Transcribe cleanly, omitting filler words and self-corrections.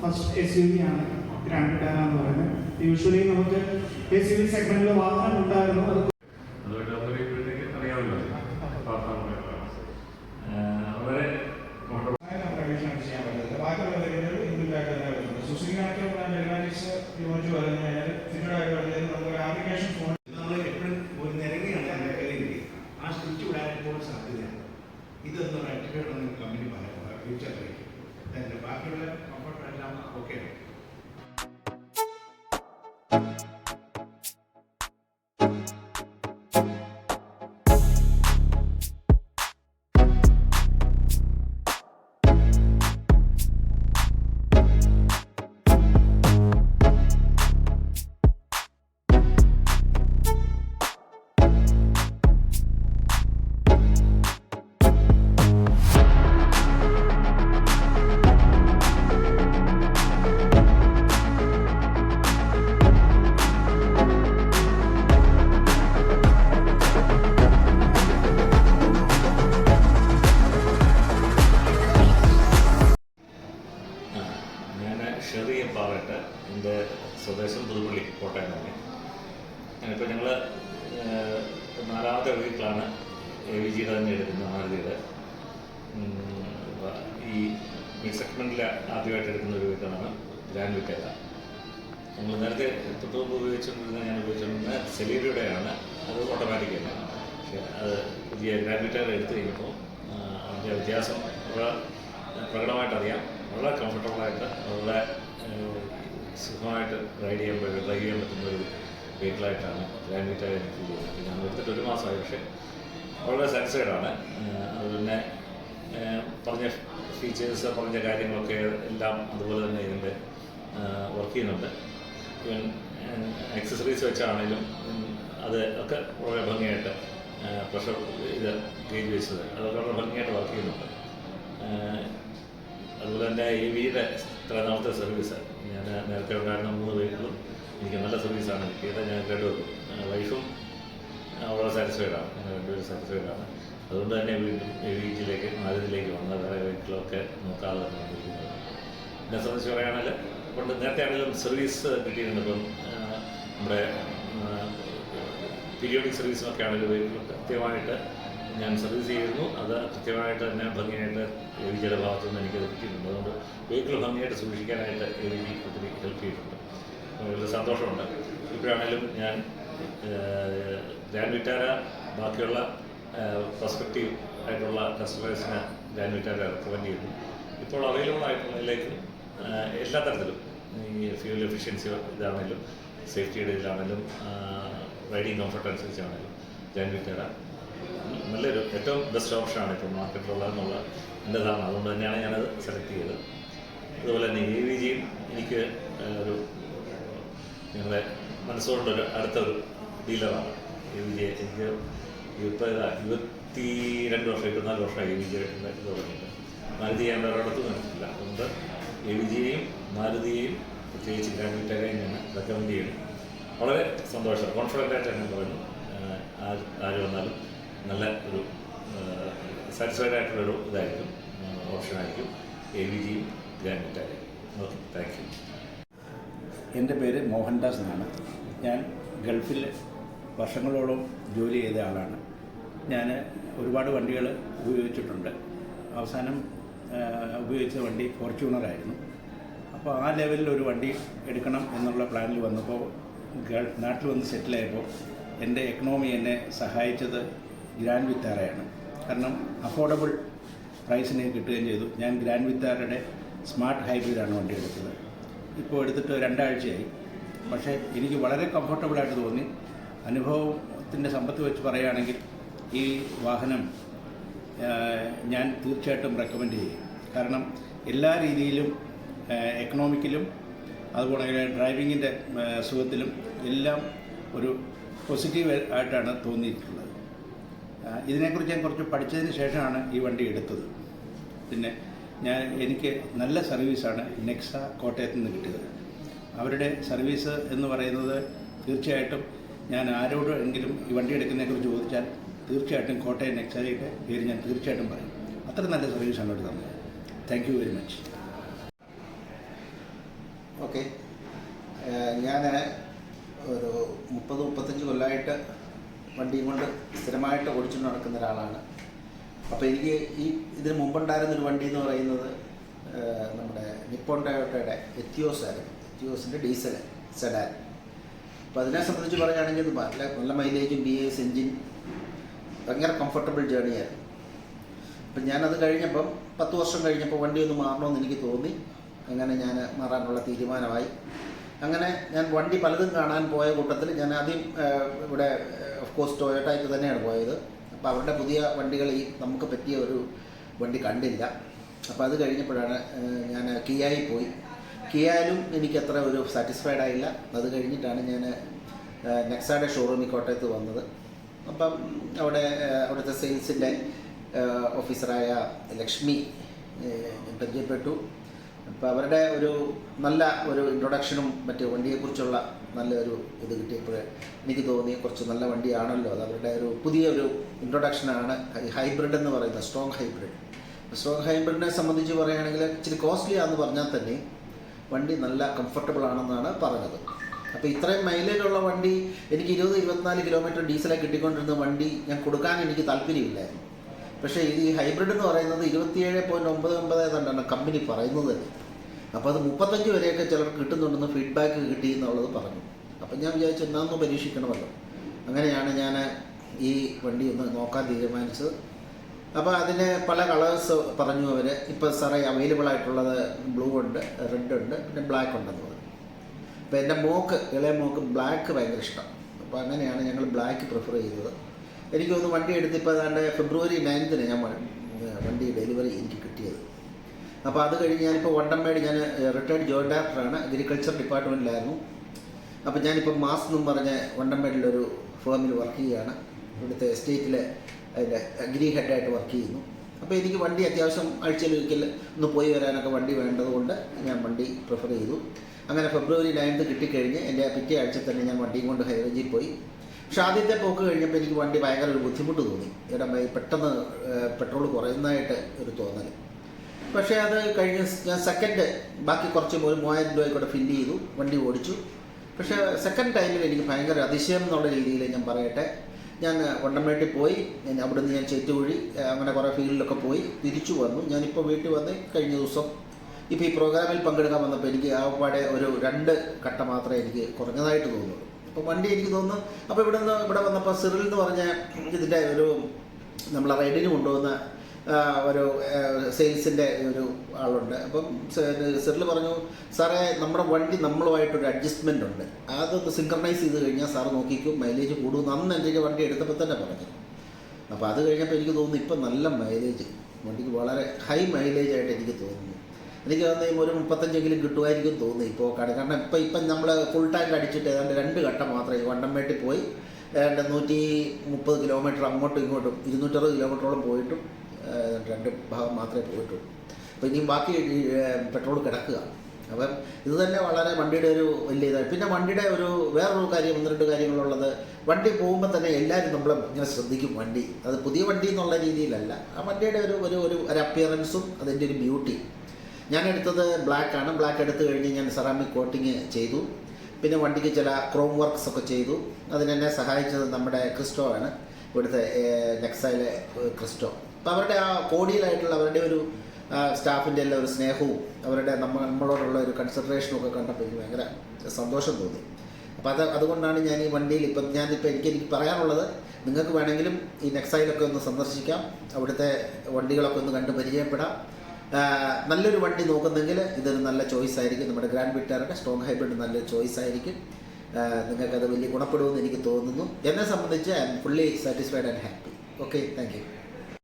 First SUV ആണ് grand Vitara എന്ന് പറയുന്നത്. യൂഷ്വലി നമുക്ക് SUV സെഗ്മെന്റിൽ വാഹനം ഉണ്ടായിരുന്നു. അത് ഇതൊന്നും ആക്ടിവേറ്റ് കമ്പനി പറയാം ഫ്യൂച്ചറിലേക്ക് തന്നെ ബാക്കിയുള്ള കംഫർട്ട് എല്ലാം ഓക്കെയാണ്. പാറട്ട് എൻ്റെ സ്വദേശം പുതുപ്പള്ളി കോട്ടയം തന്നെ. ഇപ്പോൾ ഞങ്ങൾ 4ാമത്തെ വീട്ടിലാണ് AVG തന്നെ എടുക്കുന്നത്. മാരുതിയുടെ ഈ മിഡ് സെഗ്മെൻറ്റിൽ ആദ്യമായിട്ട് എടുക്കുന്ന ഒരു വീട്ടാണ് ഗ്രാൻഡ് വിറ്റാര. ഞങ്ങൾ നേരത്തെ തൊട്ടുമുമ്പ് ഞാൻ ഉപയോഗിച്ചുകൊണ്ടിരുന്ന സെലീരിയുടെയാണ്, അത് ഓട്ടോമാറ്റിക് തന്നെ. പക്ഷേ അത് പുതിയ ഗ്രാൻഡ് വിറ്റാര എടുത്തു കഴിഞ്ഞപ്പോൾ അതിൻ്റെ വ്യത്യാസം പ്രകടമായിട്ട് അറിയാം. വളരെ കംഫർട്ടബിളായിട്ട് വളരെ സുഖമായിട്ട് ഡ്രൈവ് ചെയ്യാൻ പറ്റുന്ന ഒരു വെഹിക്കിളായിട്ടാണ് ഗ്രാൻഡ് വിറ്റാര എനിക്ക് ഫീൽ ചെയ്യുന്നത്. ഞാൻ എടുത്തിട്ട് 1 മാസമായി, പക്ഷേ വളരെ സാറ്റിസ്ഫൈഡാണ്. അതുപിന്നെ പറഞ്ഞ ഫീച്ചേഴ്സ്, പറഞ്ഞ കാര്യങ്ങളൊക്കെ എല്ലാം അതുപോലെ തന്നെ ഇതിൻ്റെ വർക്ക് ചെയ്യുന്നുണ്ട്. ഈവൻ ആക്സസറീസ് വെച്ചാണെങ്കിലും അത് ഒക്കെ വളരെ ഭംഗിയായിട്ട് പ്രഷർ ഗേജ് വെച്ചത് അതൊക്കെ വളരെ ഭംഗിയായിട്ട് വർക്ക് ചെയ്യുന്നുണ്ട്. അതുപോലെ തന്നെ AVGയുടെ 3ാമത്തെ സർവീസ്, ഞാൻ നേരത്തെ ഉണ്ടായിരുന്ന 3 വെഹിക്കിളും എനിക്ക് നല്ല സർവീസാണ് കിട്ടിയത്. ഞാൻ കേട്ടുവെക്കും. വൈഫും വളരെ സാറ്റിസ്ഫൈഡാണ്, ഞങ്ങൾ രണ്ടുപേരും സാറ്റിസ്ഫൈഡാണ്. അതുകൊണ്ട് തന്നെ വീണ്ടും AVGയിലേക്ക് മാരുതിയിലേക്ക് വന്ന വേറെ വെഹിക്കിളൊക്കെ നോക്കാതെ തന്നെ വന്നിരിക്കുന്നത്. എന്നെ സംബന്ധിച്ച് പറയുകയാണെങ്കിൽ കൊണ്ട് നേരത്തെ ആണെങ്കിലും സർവീസ് കിട്ടിയിട്ടുണ്ട്. ഇപ്പം നമ്മുടെ പീരിയോഡിക് സർവീസിനൊക്കെ ആണെങ്കിലും വെഹിക്കിൾ കൃത്യമായിട്ട് ഞാൻ സർവീസ് ചെയ്തിരുന്നു. അത് കൃത്യമായിട്ട് തന്നെ ഭംഗിയായിട്ട് AVGയുടെ ഭാഗത്തു നിന്ന് എനിക്കത് കിട്ടിയിട്ടുണ്ട്. അതുകൊണ്ട് വെഹിക്കിൾ ഭംഗിയായിട്ട് സൂക്ഷിക്കാനായിട്ട് AVG ഒത്തിരി ഹെൽപ്പ് ചെയ്തിട്ടുണ്ട്. വളരെ സന്തോഷമുണ്ട്. ഇപ്പോഴാണെങ്കിലും ഞാൻ ഗ്രാൻഡ് വിറ്റാര ബാക്കിയുള്ള പ്രോസ്പെക്റ്റീവ് ആയിട്ടുള്ള കസ്റ്റമേഴ്സിന് ഗ്രാൻഡ് വിറ്റാര റെക്കമെൻഡ് ചെയ്യുന്നു. ഇപ്പോൾ അവൈലബിൾ ആയിട്ടുള്ളതിലേക്കും എല്ലാ തരത്തിലും ഈ ഫ്യൂൽ എഫിഷ്യൻസി ഇതാണെങ്കിലും സേഫ്റ്റിയുടെ ഇതിലാണെങ്കിലും റൈഡിങ് കംഫർട്ട് അനുസരിച്ചാണെങ്കിലും ഗ്രാൻഡ് വിറ്റാര നല്ലൊരു ഏറ്റവും ബെസ്റ്റ് ഓപ്ഷനാണ് ഇപ്പോൾ മാർക്കറ്റിലുള്ളതെന്നുള്ള എൻ്റെ ധാരണ. അതുകൊണ്ട് തന്നെയാണ് ഞാനത് സെലക്ട് ചെയ്തത്. അതുപോലെ തന്നെ AVGയും എനിക്ക് ഒരു ഞങ്ങളുടെ മനസ്സുകൊണ്ടൊരു അടുത്തൊരു ഡീലറാണ് AVG. എനിക്ക് ഇപ്പോൾ 22 വർഷം 24 വർഷമായി AVG ആയിട്ട് തുടങ്ങിയിട്ട്. മാരുതി ഞാൻ ഒരിടത്തും നടത്തില്ല. അതുകൊണ്ട് AVGയെയും മാരുതിയെയും പ്രത്യേകിച്ച് ഗ്രാൻഡ് വിറ്റാരയും ഞാൻ റെക്കമെൻഡ് ചെയ്യുന്നു. വളരെ സന്തോഷം, കോൺഫിഡൻ്റായിട്ട് തന്നെ പറയുന്നു. ആര് വന്നാലും നല്ല ഒരു സാറ്റിസ്ഫൈഡ് ആയിട്ടുള്ളൊരു ഇതായിരിക്കും, ഓപ്ഷനായിരിക്കും AVGയും ഗ്രാൻഡ് വിറ്റാരയും. Okay, thank you. എൻ്റെ പേര് മോഹൻദാസ് എന്നാണ്. ഞാൻ ഗൾഫിൽ വർഷങ്ങളോളം ജോലി ചെയ്ത ആളാണ്. ഞാൻ ഒരുപാട് വണ്ടികൾ ഉപയോഗിച്ചിട്ടുണ്ട്. അവസാനം ഉപയോഗിച്ച വണ്ടി ഫോർച്യൂണറായിരുന്നു. അപ്പോൾ ആ ലെവലിൽ ഒരു വണ്ടി എടുക്കണം എന്നുള്ള പ്ലാനിൽ വന്നപ്പോൾ നാട്ടിൽ വന്ന് സെറ്റിലായപ്പോൾ എൻ്റെ എക്കണോമി എന്നെ സഹായിച്ചത് ഗ്രാൻഡ് വിറ്റാരയാണ്. കാരണം അഫോർഡബിൾ പ്രൈസിന് കിട്ടുകയും ചെയ്തു. ഞാൻ ഗ്രാൻഡ് വിറ്റാരയുടെ സ്മാർട്ട് ഹൈബ്രിഡാണ് വണ്ടി എടുത്തത്. ഇപ്പോൾ എടുത്തിട്ട് 2 ആഴ്ചയായി. പക്ഷേ എനിക്ക് വളരെ കംഫർട്ടബിളായിട്ട് തോന്നി. അനുഭവത്തിൻ്റെ സമ്പത്ത് വെച്ച് പറയുകയാണെങ്കിൽ ഈ വാഹനം ഞാൻ തീർച്ചയായിട്ടും റെക്കമെൻഡ് ചെയ്യും. കാരണം എല്ലാ രീതിയിലും എക്കണോമിക്കലും അതുപോലെ ഡ്രൈവിങ്ങിൻ്റെ സുഖത്തിലും എല്ലാം ഒരു പോസിറ്റീവ് ആയിട്ടാണ് തോന്നിയിട്ടുള്ളത്. ഇതിനെക്കുറിച്ച് ഞാൻ കുറച്ച് പഠിച്ചതിന് ശേഷമാണ് ഈ വണ്ടി എടുത്തത്. പിന്നെ എനിക്ക് നല്ല സർവീസാണ് നെക്സ കോട്ടയത്ത് നിന്ന് കിട്ടിയത്. അവരുടെ സർവീസ് എന്ന് പറയുന്നത് തീർച്ചയായിട്ടും ഞാൻ ആരോടെങ്കിലും ഈ വണ്ടി എടുക്കുന്നതിനെക്കുറിച്ച് ചോദിച്ചാൽ തീർച്ചയായിട്ടും കോട്ടയം നെക്സയുടെ പേര് ഞാൻ തീർച്ചയായിട്ടും പറയും. അത്ര നല്ല സർവീസാണ് അവർ തന്നത്. Thank you very much. Okay, ഞാൻ ഒരു 30-35 കൊല്ലമായിട്ട് വണ്ടിയും കൊണ്ട് സ്ഥിരമായിട്ട് ഓടിച്ചുകൊണ്ട് നടക്കുന്ന ഒരാളാണ്. അപ്പോൾ എനിക്ക് ഇതിന് മുമ്പുണ്ടായിരുന്നൊരു വണ്ടി എന്ന് പറയുന്നത് നമ്മുടെ നിപ്പോൺ ടൊയോട്ടയുടെ എത്തിയോസ് ആയിരുന്നു. എത്തിയോസിൻ്റെ ഡീസൽ സെഡാൻ. അപ്പോൾ അതിനെ സംബന്ധിച്ച് പറയുകയാണെങ്കിൽ ഇത് നല്ല മൈലേജും BS എൻജിൻ, ഭയങ്കര കംഫർട്ടബിൾ ജേർണിയായിരുന്നു. അപ്പം ഞാനത് കഴിഞ്ഞപ്പം 10 വർഷം കഴിഞ്ഞപ്പോൾ വണ്ടി ഒന്ന് മാറണമെന്ന് എനിക്ക് തോന്നി. അങ്ങനെ ഞാൻ മാറാനുള്ള തീരുമാനമായി. അങ്ങനെ ഞാൻ വണ്ടി പലതും കാണാൻ പോയ കൂട്ടത്തിൽ ഞാൻ ആദ്യം ഇവിടെ ഓഫ് കോഴ്സ് ടൊയോട്ടയ്ക്ക് തന്നെയാണ് പോയത്. അപ്പോൾ അവരുടെ പുതിയ വണ്ടികൾ നമുക്ക് പറ്റിയ ഒരു വണ്ടി കണ്ടില്ല. അപ്പോൾ അത് കഴിഞ്ഞപ്പോഴാണ് ഞാൻ കിയായിൽ പോയി. കിയായിലും എനിക്ക് അത്ര ഒരു സാറ്റിസ്ഫൈഡ് ആയില്ല. അത് കഴിഞ്ഞിട്ടാണ് ഞാൻ നെക്സായുടെ ഷോറൂമിൽ കോട്ടയത്ത് വന്നത്. അപ്പം അവിടുത്തെ സെയിൽസിൻ്റെ ഓഫീസറായ ലക്ഷ്മി പരിചയപ്പെട്ടു. അപ്പോൾ അവരുടെ ഒരു നല്ല ഒരു ഇൻട്രൊഡക്ഷനും മറ്റു വണ്ടിയെക്കുറിച്ചുള്ള നല്ലൊരു ഇത് കിട്ടിയപ്പോൾ എനിക്ക് തോന്നി കുറച്ച് നല്ല വണ്ടിയാണല്ലോ. അത് അവരുടെ ഒരു പുതിയൊരു ഇൻട്രൊഡക്ഷനാണ് ഹൈബ്രിഡ് എന്ന് പറയുന്നത്, സ്ട്രോങ് ഹൈബ്രിഡ്. സ്ട്രോങ് ഹൈബ്രിഡിനെ സംബന്ധിച്ച് പറയുകയാണെങ്കിൽ ഇച്ചിരി കോസ്റ്റ്ലി ആണെന്ന് പറഞ്ഞാൽ തന്നെ വണ്ടി നല്ല കംഫർട്ടബിൾ ആണെന്നാണ് പറഞ്ഞത്. അപ്പോൾ ഇത്രയും മൈലേജുള്ള വണ്ടി എനിക്ക് 20-24 കിലോമീറ്റർ ഡീസലായി കിട്ടിക്കൊണ്ടിരുന്ന വണ്ടി ഞാൻ കൊടുക്കാൻ എനിക്ക് താല്പര്യമില്ലായിരുന്നു. പക്ഷേ ഈ ഹൈബ്രിഡ് എന്ന് പറയുന്നത് 27.99 തന്നെയാണ് കമ്പനി പറയുന്നത്. അപ്പോൾ അത് 35 വരെയൊക്കെ ചിലർക്ക് കിട്ടുന്നുണ്ടെന്ന് ഫീഡ്ബാക്ക് കിട്ടി എന്നുള്ളത് പറഞ്ഞു. അപ്പം ഞാൻ വിചാരിച്ചു എന്നാന്ന് പരീക്ഷിക്കണമല്ലോ. അങ്ങനെയാണ് ഞാൻ ഈ വണ്ടി ഒന്ന് നോക്കാൻ തീരുമാനിച്ചത്. അപ്പോൾ അതിന് പല കളേഴ്സ് പറഞ്ഞു അവർ. ഇപ്പോൾ സാറേ അവൈലബിൾ ആയിട്ടുള്ളത് ബ്ലൂ ഉണ്ട്, റെഡ് ഉണ്ട്, പിന്നെ ബ്ലാക്ക് ഉണ്ടെന്ന് പറഞ്ഞു. അപ്പോൾ എൻ്റെ ഇളയ മോക്ക് ബ്ലാക്ക് ഭയങ്കര ഇഷ്ടം. അപ്പോൾ അങ്ങനെയാണ് ഞങ്ങൾ ബ്ലാക്ക് പ്രിഫർ ചെയ്തത്. എനിക്ക് തോന്നുന്നു വണ്ടി എടുത്തിപ്പോൾ ഏതാണ്ട് February 9 ഞാൻ വണ്ടി ഡെലിവറി എനിക്ക് കിട്ടിയത്. അപ്പോൾ അത് കഴിഞ്ഞ് ഞാനിപ്പോൾ വണ്ടമ്മേട് ഞാൻ റിട്ടയർഡ് ജോയിൻറ്റ് ഡയറക്ടറാണ്, അഗ്രികൾച്ചർ ഡിപ്പാർട്ട്മെൻറ്റിലായിരുന്നു. അപ്പോൾ ഞാനിപ്പോൾ മാസ് എന്നും പറഞ്ഞ വണ്ടമ്മേടിലൊരു ഫേമിൽ വർക്ക് ചെയ്യുകയാണ്. ഇവിടുത്തെ എസ്റ്റേറ്റിലെ അതിൻ്റെ അഗ്രി ഹെഡായിട്ട് വർക്ക് ചെയ്യുന്നു. അപ്പോൾ എനിക്ക് വണ്ടി അത്യാവശ്യം ആഴ്ചയിൽ ഒരിക്കൽ ഒന്ന് പോയി വരാനൊക്കെ വണ്ടി വേണ്ടതുകൊണ്ട് ഞാൻ വണ്ടി പ്രിഫർ ചെയ്തു. അങ്ങനെ February 9 കിട്ടിക്കഴിഞ്ഞ് എൻ്റെ പിറ്റേ ആഴ്ച തന്നെ ഞാൻ വണ്ടിയും കൊണ്ട് ഹൈറേഞ്ചിൽ പോയി. പക്ഷെ ആദ്യത്തെ പോക്ക് കഴിഞ്ഞപ്പോൾ എനിക്ക് വണ്ടി ഭയങ്കര ഒരു ബുദ്ധിമുട്ട് തോന്നി. ഇവിടെ പെട്ടെന്ന് പെട്രോൾ കുറയുന്നതായിട്ട് ഒരു തോന്നൽ. പക്ഷേ അത് കഴിഞ്ഞ് ഞാൻ ബാക്കി കുറച്ച് ഒരു 3000 രൂപയ്ക്കൂടെ ഫില്ല് ചെയ്തു, വണ്ടി ഓടിച്ചു. പക്ഷേ സെക്കൻഡ് ടൈമിൽ എനിക്ക് ഭയങ്കര അതിശയം എന്നുള്ള രീതിയിൽ ഞാൻ പറയട്ടെ, ഞാൻ വണ്ടമേട്ടിൽ പോയി, അവിടുന്ന് ഞാൻ ചേറ്റുകുഴി അങ്ങനെ കുറേ ഫീൽഡിലൊക്കെ പോയി തിരിച്ചു വന്നു. ഞാനിപ്പോൾ വീട്ടിൽ വന്ന് കഴിഞ്ഞ ദിവസം ഇപ്പോൾ ഈ പ്രോഗ്രാമിൽ പങ്കെടുക്കാൻ വന്നപ്പോൾ എനിക്ക് ആകപ്പാടെ ഒരു 2 കട്ട മാത്രമേ എനിക്ക് കുറഞ്ഞതായിട്ട് തോന്നുള്ളൂ. അപ്പോൾ വണ്ടി എനിക്ക് തോന്നുന്നു. അപ്പോൾ ഇവിടെ വന്നപ്പോൾ സിറിൽ എന്ന് പറഞ്ഞ ഇതിൻ്റെ ഒരു നമ്മളെ റൈഡിന് കൊണ്ടുപോകുന്ന ഒരു സെയിൽസിൻ്റെ ഒരു ആളുണ്ട്. അപ്പം സിറിൽ പറഞ്ഞു, സാറേ നമ്മുടെ വണ്ടി നമ്മളുമായിട്ടൊരു അഡ്ജസ്റ്റ്മെൻ്റ് ഉണ്ട്, അതൊന്ന് സിങ്ക്രണൈസ് ചെയ്ത് കഴിഞ്ഞാൽ സാറ് നോക്കിക്കും മൈലേജ് കൂടും. അന്ന് എൻ്റെ വണ്ടി എടുത്തപ്പോൾ തന്നെ പറഞ്ഞു. അപ്പോൾ അത് കഴിഞ്ഞപ്പോൾ എനിക്ക് തോന്നുന്നു ഇപ്പം നല്ല മൈലേജ് വണ്ടിക്ക് വളരെ ഹൈ മൈലേജ് ആയിട്ട് എനിക്ക് തോന്നുന്നു. എനിക്ക് തോന്നുന്നു ഒരു 35 കിട്ടുമായിരിക്കും തോന്നുന്നു ഇപ്പോൾ കാരണം ഇപ്പം നമ്മൾ ഫുൾ ടാങ്ക് അടിച്ചിട്ട് ഏതാണ്ട് 2 ഘട്ടം മാത്രമേ വണ്ടംപേട്ടിൽ പോയി ഏതാണ്ട് 130 കിലോമീറ്റർ അങ്ങോട്ടും ഇങ്ങോട്ടും 260 കിലോമീറ്ററോളം പോയിട്ടും 2 ഭാഗം മാത്രമേ പോയിട്ടുള്ളൂ. അപ്പോൾ ഇനിയും ബാക്കി പെട്രോൾ കിടക്കുക. അപ്പം ഇത് തന്നെ വളരെ വണ്ടിയുടെ ഒരു വലിയ ഇതാണ്. പിന്നെ വണ്ടിയുടെ ഒരു വേറൊരു കാര്യം 1-2 കാര്യങ്ങളുള്ളത്, വണ്ടി പോകുമ്പോൾ തന്നെ എല്ലാവരും നമ്മളെ ഇങ്ങനെ ശ്രദ്ധിക്കും. വണ്ടി അത് പുതിയ വണ്ടി എന്നുള്ള രീതിയിലല്ല, ആ വണ്ടിയുടെ ഒരു അപ്പിയറൻസും അതിൻ്റെ ഒരു ബ്യൂട്ടി. ഞാൻ എടുത്തത് ബ്ലാക്കാണ്. ബ്ലാക്ക് എടുത്തു കഴിഞ്ഞ് ഞാൻ സെറാമിക് കോട്ടിങ് ചെയ്തു. പിന്നെ വണ്ടിക്ക് ചില ക്രോം വർക്ക്സ് ഒക്കെ ചെയ്തു. അതിനെന്നെ സഹായിച്ചത് നമ്മുടെ ക്രിസ്റ്റോ ആണ്, ഇവിടുത്തെ നെക്സയിലെ ക്രിസ്റ്റോ. അപ്പോൾ അവരുടെ ആ കോഡിയലായിട്ടുള്ള അവരുടെ ഒരു സ്റ്റാഫിൻ്റെ എല്ലാം ഒരു സ്നേഹവും അവരുടെ നമ്മളോടുള്ള ഒരു കൺസിഡറേഷനും ഒക്കെ കണ്ടപ്പോൾ എനിക്ക് ഭയങ്കര സന്തോഷം തോന്നി. അപ്പോൾ അതുകൊണ്ടാണ് ഞാൻ ഈ വണ്ടിയിൽ എനിക്ക് പറയാനുള്ളത്, നിങ്ങൾക്ക് വേണമെങ്കിലും ഈ നെക്സയിലൊക്കെ ഒന്ന് സന്ദർശിക്കാം, അവിടുത്തെ വണ്ടികളൊക്കെ ഒന്ന് കണ്ട് പരിചയപ്പെടാം. നല്ലൊരു വണ്ടി നോക്കുന്നെങ്കിൽ ഇതൊരു നല്ല ചോയ്സ് ആയിരിക്കും. നമ്മുടെ ഗ്രാൻഡ് വിറ്റാറിൻ്റെ സ്ട്രോങ് ഹൈബ്രിഡ് നല്ലൊരു ചോയ്സ് ആയിരിക്കും. നിങ്ങൾക്കത് വലിയ ഗുണപ്പെടുമെന്ന് എനിക്ക് തോന്നുന്നു. എന്നെ സംബന്ധിച്ച് I M fully satisfied and happy. Okay, thank U.